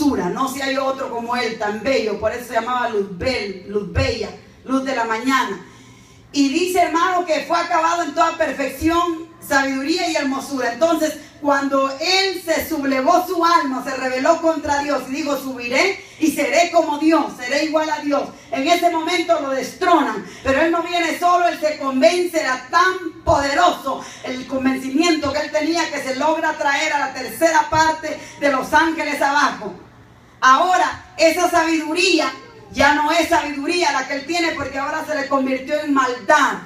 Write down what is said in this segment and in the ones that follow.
hermosura. No si hay otro como él, tan bello. Por eso se llamaba Luzbel, luz bella, luz de la mañana. Y dice, hermano, que fue acabado en toda perfección, sabiduría y hermosura. Entonces, cuando él se sublevó su alma, se rebeló contra Dios y dijo, subiré y seré como Dios, seré igual a Dios. En ese momento lo destronan, pero él no viene solo, él se convence, era tan poderoso el convencimiento que él tenía que se logra traer a la tercera parte de los ángeles abajo. Ahora, esa sabiduría ya no es sabiduría la que él tiene, porque ahora se le convirtió en maldad.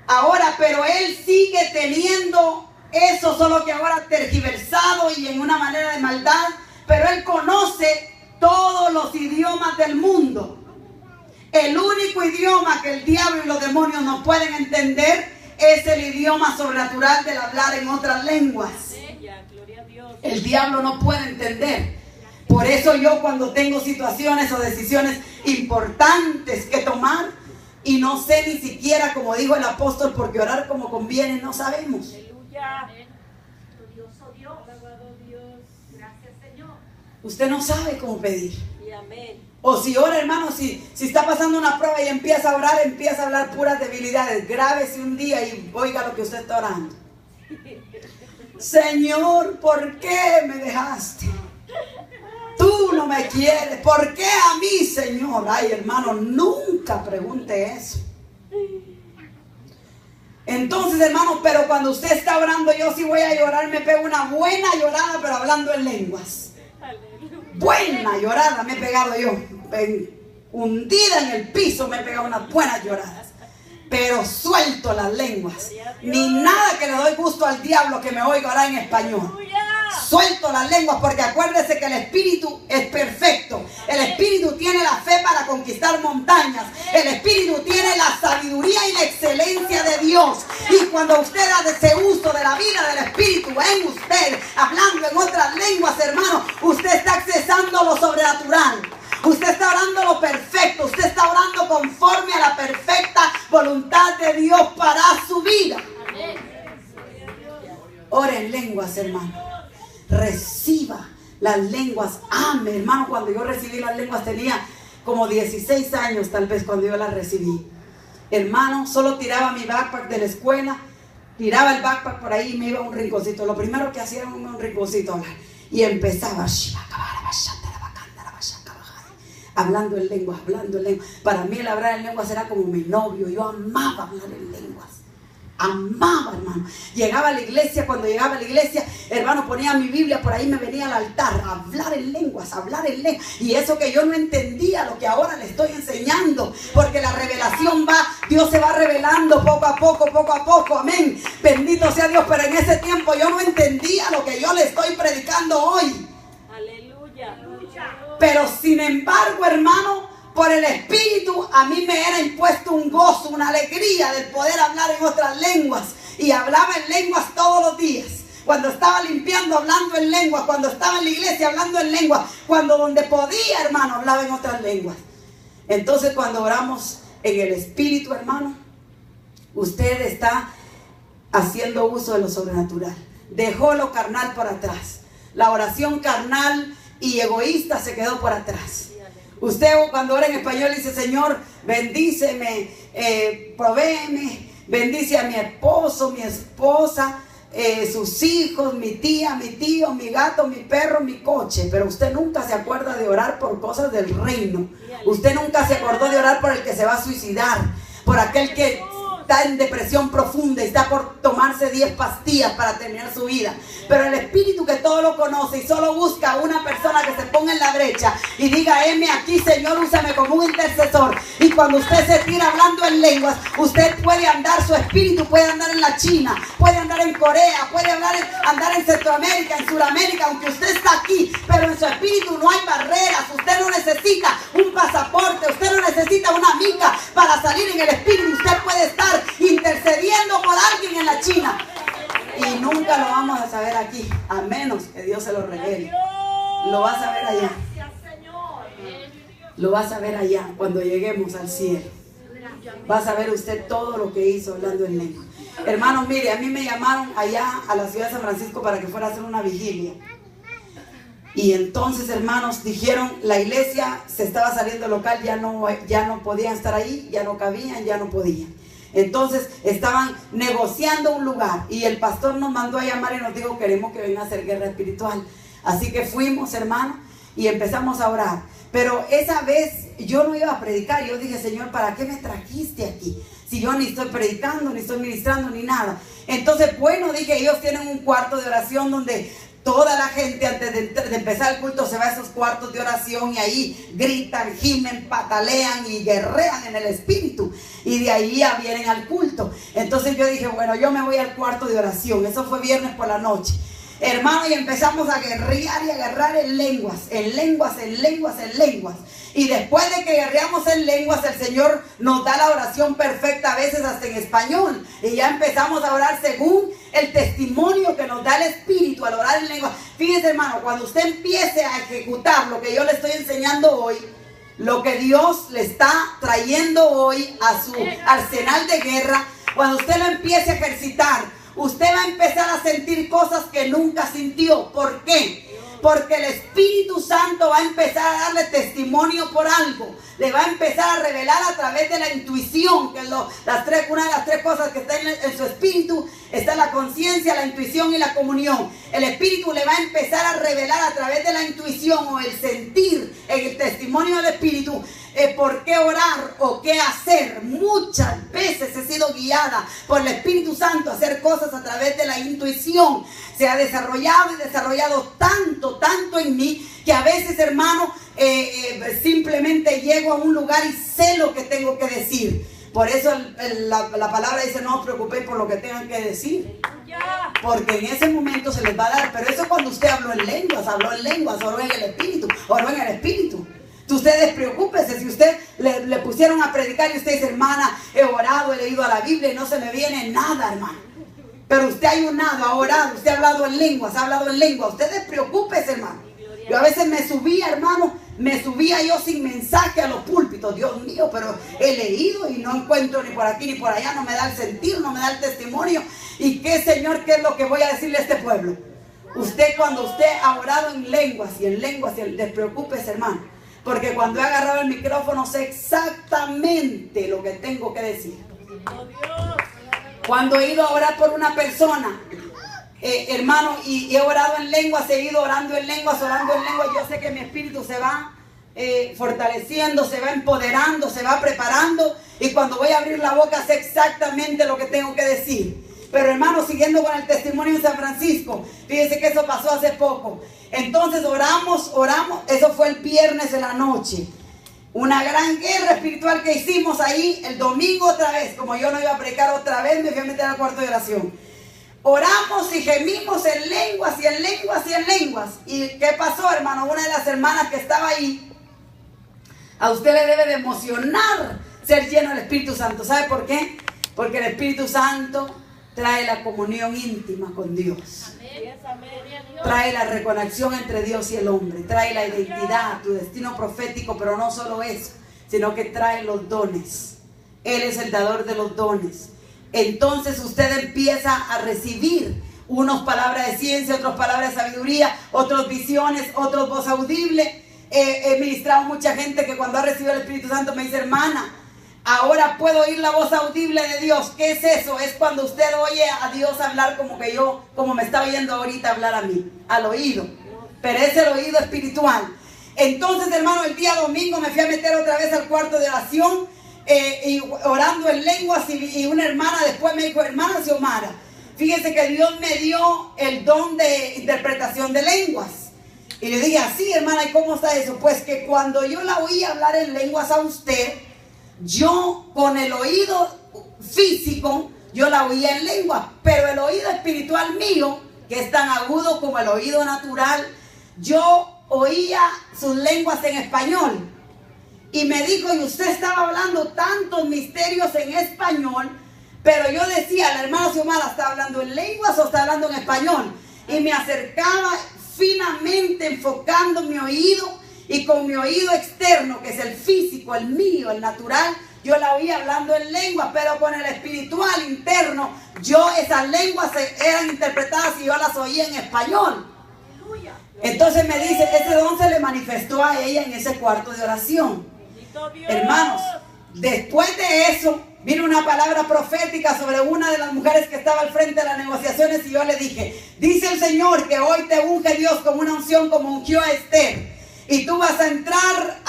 Ahora, pero él sigue teniendo eso, solo que ahora tergiversado y en una manera de maldad. Pero él conoce todos los idiomas del mundo. El único idioma que el diablo y los demonios no pueden entender es el idioma sobrenatural del hablar en otras lenguas. El diablo no puede entender. Por eso yo, cuando tengo situaciones o decisiones importantes que tomar y no sé ni siquiera, como dijo el apóstol, porque orar como conviene no sabemos. Usted no sabe cómo pedir. O si ora, hermano, si está pasando una prueba y empieza a orar, empieza a hablar puras debilidades. Grábese un día y oiga lo que usted está orando. Señor, ¿por qué me dejaste? Tú no me quieres. ¿Por qué a mí, Señor? Ay, hermano, nunca pregunte eso. Entonces, hermano, pero cuando usted está orando, yo sí voy a llorar, me pego una buena llorada, pero hablando en lenguas. Buena llorada me he pegado yo. Hundida en el piso me he pegado unas buenas lloradas. Pero suelto las lenguas. Ni nada que le doy gusto al diablo que me oiga orar en español. Suelto las lenguas, porque acuérdese que el Espíritu es perfecto. El Espíritu tiene la fe para conquistar montañas. El Espíritu tiene la sabiduría y la excelencia de Dios. Y cuando usted hace uso de la vida del Espíritu en usted, hablando en otras lenguas, hermano, usted está accesando lo sobrenatural. Usted está orando lo perfecto. Usted está orando conforme a la perfecta voluntad de Dios para su vida. Ore en lenguas, hermano. Reciba las lenguas. Ame, hermano. Cuando yo recibí las lenguas tenía como 16 años, tal vez, cuando yo las recibí. Hermano, solo tiraba mi backpack de la escuela, tiraba el backpack por ahí y me iba a un rinconcito. Lo primero que hacía era un rinconcito y empezaba hablando en lenguas, hablando en lenguas. Para mí el hablar en lenguas era como mi novio. Yo amaba hablar en lenguas. Amaba, hermano. Llegaba a la iglesia, cuando llegaba a la iglesia, hermano, ponía mi Biblia por ahí, me venía al altar a hablar en lenguas, a hablar en lenguas. Y eso que yo no entendía, lo que ahora le estoy enseñando, porque la revelación va, Dios se va revelando poco a poco, amén. Bendito sea Dios, pero en ese tiempo yo no entendía lo que yo le estoy predicando hoy. Aleluya. Pero sin embargo, hermano, por el Espíritu a mí me era impuesto un gozo, una alegría del poder hablar en otras lenguas. Y hablaba en lenguas todos los días. Cuando estaba limpiando, hablando en lenguas. Cuando estaba en la iglesia, hablando en lenguas. Cuando donde podía, hermano, hablaba en otras lenguas. Entonces, cuando oramos en el Espíritu, hermano, usted está haciendo uso de lo sobrenatural. Dejó lo carnal por atrás. La oración carnal y egoísta se quedó por atrás. Usted cuando ora en español dice, Señor, bendíceme, provéeme, bendice a mi esposo, mi esposa, sus hijos, mi tía, mi tío, mi gato, mi perro, mi coche. Pero usted nunca se acuerda de orar por cosas del reino. Usted nunca se acordó de orar por el que se va a suicidar, por aquel que está en depresión profunda y está por tomarse 10 pastillas para terminar su vida. Pero el Espíritu, que todo lo conoce y solo busca a una persona que se ponga en la brecha y diga, heme aquí, Señor, úsame como un intercesor. Y cuando usted se tira hablando en lenguas, usted puede andar, su espíritu puede andar en la China, puede andar en Corea, puede andar en Centroamérica, en Sudamérica, aunque usted está aquí, pero en su espíritu no hay barreras. Usted no necesita un pasaporte, usted no necesita una mica para salir en el espíritu. Usted puede estar intercediendo por alguien en la China y nunca lo vamos a saber aquí, a menos que Dios se lo revele. Lo va a saber allá. Lo va a saber allá cuando lleguemos al cielo. Va a saber usted todo lo que hizo hablando en lengua. Hermanos, mire, a mí me llamaron allá a la ciudad de San Francisco para que fuera a hacer una vigilia. Y entonces, hermanos, dijeron, la iglesia se estaba saliendo local, ya no podían estar ahí, ya no cabían, ya no podían. Entonces estaban negociando un lugar y el pastor nos mandó a llamar y nos dijo, queremos que venga a hacer guerra espiritual. Así que fuimos, hermanos, y empezamos a orar. Pero esa vez yo no iba a predicar. Yo dije, Señor, ¿para qué me trajiste aquí? Si yo ni estoy predicando, ni estoy ministrando, ni nada. Entonces, bueno, dije, ellos tienen un cuarto de oración donde toda la gente antes de empezar el culto se va a esos cuartos de oración y ahí gritan, gimen, patalean y guerrean en el espíritu. Y de ahí ya vienen al culto. Entonces yo dije, bueno, yo me voy al cuarto de oración. Eso fue viernes por la noche. Hermano, y empezamos a guerrear y a guerrar en lenguas, en lenguas, en lenguas, en lenguas. Y después de que guerreamos en lenguas, el Señor nos da la oración perfecta, a veces hasta en español. Y ya empezamos a orar según el testimonio que nos da el Espíritu al orar en lenguas. Fíjese, hermano, cuando usted empiece a ejecutar lo que yo le estoy enseñando hoy, lo que Dios le está trayendo hoy a su arsenal de guerra, cuando usted lo empiece a ejercitar, usted va a empezar a sentir cosas que nunca sintió. ¿Por qué? Porque el Espíritu Santo va a empezar a darle testimonio por algo. Le va a empezar a revelar a través de la intuición, que es una de las tres cosas que está en su espíritu. Está la conciencia, la intuición y la comunión. El Espíritu le va a empezar a revelar a través de la intuición o el sentir en el testimonio del Espíritu por qué orar o qué hacer. Muchas veces he sido guiada por el Espíritu Santo a hacer cosas a través de la intuición. Se ha desarrollado y desarrollado tanto en mí que a veces, hermano, simplemente llego a un lugar y sé lo que tengo que decir. Por eso la palabra dice, no os preocupéis por lo que tengan que decir, porque en ese momento se les va a dar. Pero eso cuando usted habló en lenguas, oró en el Espíritu. Usted despreocúpese. Si usted le pusieron a predicar y usted dice, hermana, he orado, he leído a la Biblia y no se me viene nada, hermano. Pero usted ha ayunado, ha orado, usted ha hablado en lenguas, Usted despreocúpese, hermano. Yo a veces me subía, hermano, yo sin mensaje a los púlpitos. Dios mío, pero he leído y no encuentro ni por aquí ni por allá. No me da el sentir, no me da el testimonio. ¿Y qué, Señor, qué es lo que voy a decirle a este pueblo? Cuando usted ha orado en lenguas, despreocúpese, hermano. Porque cuando he agarrado el micrófono sé exactamente lo que tengo que decir. Cuando he ido a orar por una persona, hermano, y he orado en lenguas, he ido orando en lenguas, yo sé que mi espíritu se va fortaleciendo, se va empoderando, se va preparando, y cuando voy a abrir la boca sé exactamente lo que tengo que decir. Pero, hermano, siguiendo con el testimonio en San Francisco, fíjense que eso pasó hace poco. Entonces oramos, eso fue el viernes en la noche. Una gran guerra espiritual que hicimos ahí. El domingo otra vez, como yo no iba a predicar otra vez, me fui a meter al cuarto de oración. Oramos y gemimos en lenguas y en lenguas y en lenguas. ¿Y qué pasó, hermano? Una de las hermanas que estaba ahí, a usted le debe de emocionar ser lleno del Espíritu Santo. ¿Sabe por qué? Porque el Espíritu Santo trae la comunión íntima con Dios. Trae la reconexión entre Dios y el hombre. Trae la identidad, tu destino profético, pero no solo eso, sino que trae los dones. Él es el dador de los dones. Entonces usted empieza a recibir unos palabras de ciencia, otras palabras de sabiduría, otros visiones, otros voz audible. He ministrado a mucha gente que cuando ha recibido el Espíritu Santo me dice, hermana, ahora puedo oír la voz audible de Dios. ¿Qué es eso? Es cuando usted oye a Dios hablar como me está oyendo ahorita hablar a mí, al oído. Pero es el oído espiritual. Entonces, hermano, el día domingo me fui a meter otra vez al cuarto de oración y orando en lenguas, y una hermana después me dijo, hermana Xiomara, fíjese que Dios me dio el don de interpretación de lenguas. Y le dije, así, hermana, ¿y cómo está eso? Pues que cuando yo la oí hablar en lenguas a usted, yo con el oído físico, yo la oía en lengua, pero el oído espiritual mío, que es tan agudo como el oído natural, yo oía sus lenguas en español. Y me dijo, y usted estaba hablando tantos misterios en español, pero yo decía, la hermana Xiomara, ¿está hablando en lenguas o está hablando en español? Y me acercaba finamente enfocando mi oído, y con mi oído externo, que es el físico, el mío, el natural, yo la oía hablando en lengua, pero con el espiritual interno, esas lenguas eran interpretadas y yo las oía en español. Entonces me dice, ese don se le manifestó a ella en ese cuarto de oración. Hermanos, después de eso vino una palabra profética sobre una de las mujeres que estaba al frente de las negociaciones, y yo le dije, dice el Señor que hoy te unge Dios con una unción como ungió a Esther, y tú vas a entrar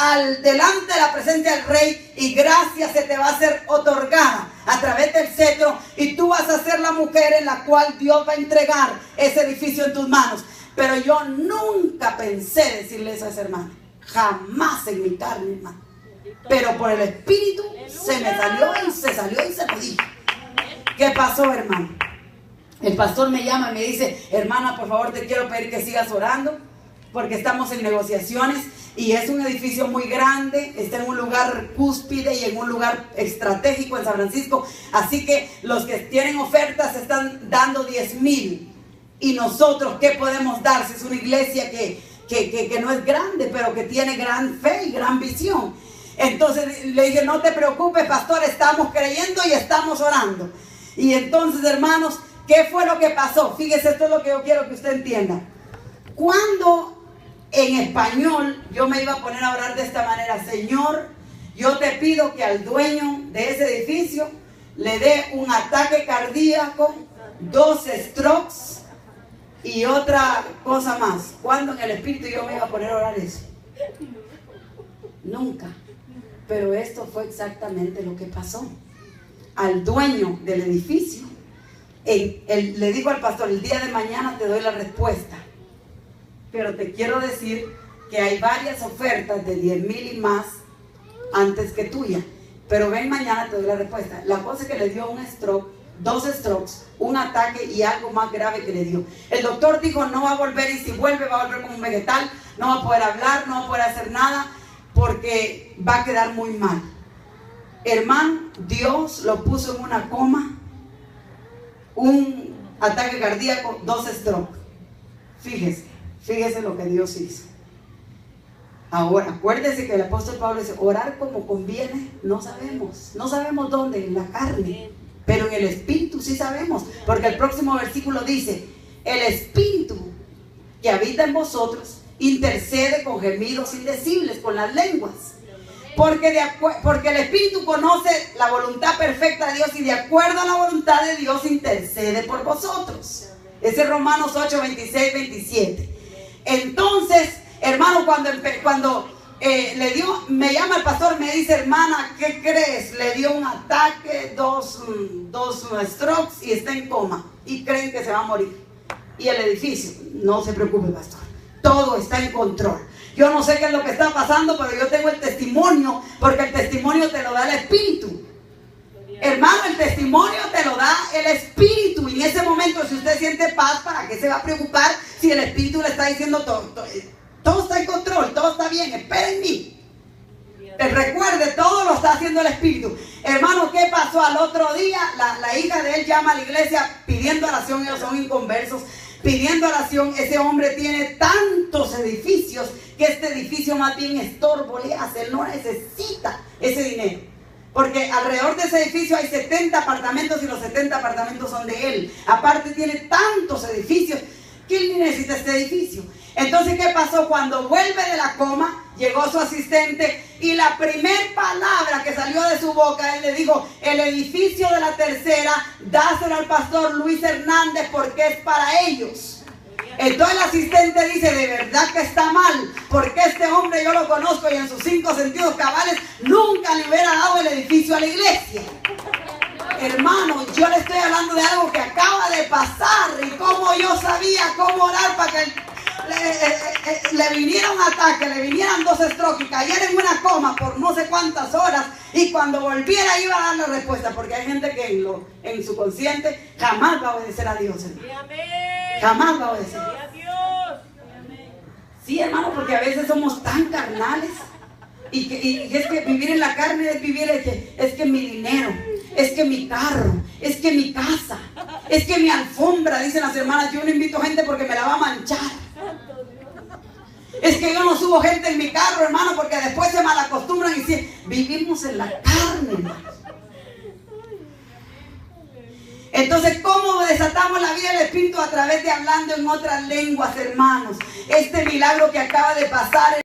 delante de la presencia del rey, y gracia se te va a ser otorgada a través del cetro, y tú vas a ser la mujer en la cual Dios va a entregar ese edificio en tus manos. Pero yo nunca pensé decirle eso a esa hermana, jamás en mi carne, hermano. Pero por el Espíritu se me salió y se lo dije. ¿Qué pasó, hermano? El pastor me llama y me dice, hermana, por favor te quiero pedir que sigas orando, porque estamos en negociaciones y es un edificio muy grande, está en un lugar cúspide y en un lugar estratégico en San Francisco, así que los que tienen ofertas están dando 10,000, y nosotros, ¿qué podemos dar? Si es una iglesia que no es grande, pero que tiene gran fe y gran visión. Entonces le dije, no te preocupes, pastor, estamos creyendo y estamos orando. Y entonces, hermanos, ¿qué fue lo que pasó? Fíjese, esto es lo que yo quiero que usted entienda. Cuando en español yo me iba a poner a orar de esta manera, Señor, yo te pido que al dueño de ese edificio le dé un ataque cardíaco, 2 strokes y otra cosa más. ¿Cuándo en el espíritu yo me iba a poner a orar eso? Nunca. Pero esto fue exactamente lo que pasó. Al dueño del edificio, le dijo al pastor, el día de mañana te doy la respuesta. Pero te quiero decir que hay varias ofertas de 10,000 y más antes que tuya. Pero ven, mañana te doy la respuesta. La cosa es que le dio un stroke, 2 strokes, un ataque y algo más grave que le dio. El doctor dijo, no va a volver, y si vuelve va a volver como un vegetal, no va a poder hablar, no va a poder hacer nada, porque va a quedar muy mal. Hermano, Dios lo puso en una coma, un ataque cardíaco, 2 strokes. Fíjese lo que Dios hizo. Ahora, acuérdese que el apóstol Pablo dice, orar como conviene, no sabemos dónde, en la carne, pero en el espíritu sí sabemos, porque el próximo versículo dice, el espíritu que habita en vosotros intercede con gemidos indecibles, con las lenguas, porque el espíritu conoce la voluntad perfecta de Dios, y de acuerdo a la voluntad de Dios intercede por vosotros. Ese es Romanos 8, 26, 27. Entonces, hermano, cuando le dio, me llama el pastor, me dice, hermana, ¿qué crees? Le dio un ataque, dos strokes, y está en coma, y creen que se va a morir. Y el edificio, no se preocupe, pastor, todo está en control. Yo no sé qué es lo que está pasando, pero yo tengo el testimonio, porque el testimonio te lo da el Espíritu. Hermano, el testimonio te lo da el Espíritu. Y en ese momento, si usted siente paz, ¿para qué se va a preocupar si el Espíritu le está diciendo todo está en control, todo está bien, espera en mí? Recuerde, todo lo está haciendo el Espíritu. Hermano, ¿qué pasó? Al otro día, la hija de él llama a la iglesia pidiendo oración. Ellos son inconversos, pidiendo oración. Ese hombre tiene tantos edificios que este edificio más bien estorbo le hace. Él no necesita ese dinero, porque alrededor de ese edificio hay 70 apartamentos, y los 70 apartamentos son de él. Aparte tiene tantos edificios que él necesita este edificio. Entonces, ¿qué pasó? Cuando vuelve de la coma, llegó su asistente, y la primer palabra que salió de su boca, él le dijo, el edificio de la tercera, dáselo al pastor Luis Hernández, porque es para ellos. Entonces el asistente dice, de verdad que está mal, porque este hombre yo lo conozco, y en sus 5 sentidos cabales nunca le hubiera dado el edificio a la iglesia. Hermano, yo le estoy hablando de algo que acaba de pasar, y cómo yo sabía cómo orar para que le viniera un ataque, le vinieran 2 strokes, y cayera en una coma por no sé cuántas horas, y cuando volviera iba a dar la respuesta, porque hay gente que en su consciente jamás va a obedecer a Dios, hermano. Jamás va a obedecer. Sí, hermano, porque a veces somos tan carnales, y es que vivir en la carne es vivir es que mi dinero, es que mi carro, es que mi casa, es que mi alfombra, dicen las hermanas, yo no invito gente porque me la va a manchar. Es que yo no subo gente en mi carro, hermano, porque después se malacostumbran, y si vivimos en la carne, hermano. Entonces, ¿cómo desatamos la vida del Espíritu? A través de hablando en otras lenguas, hermanos. este milagro que acaba de pasar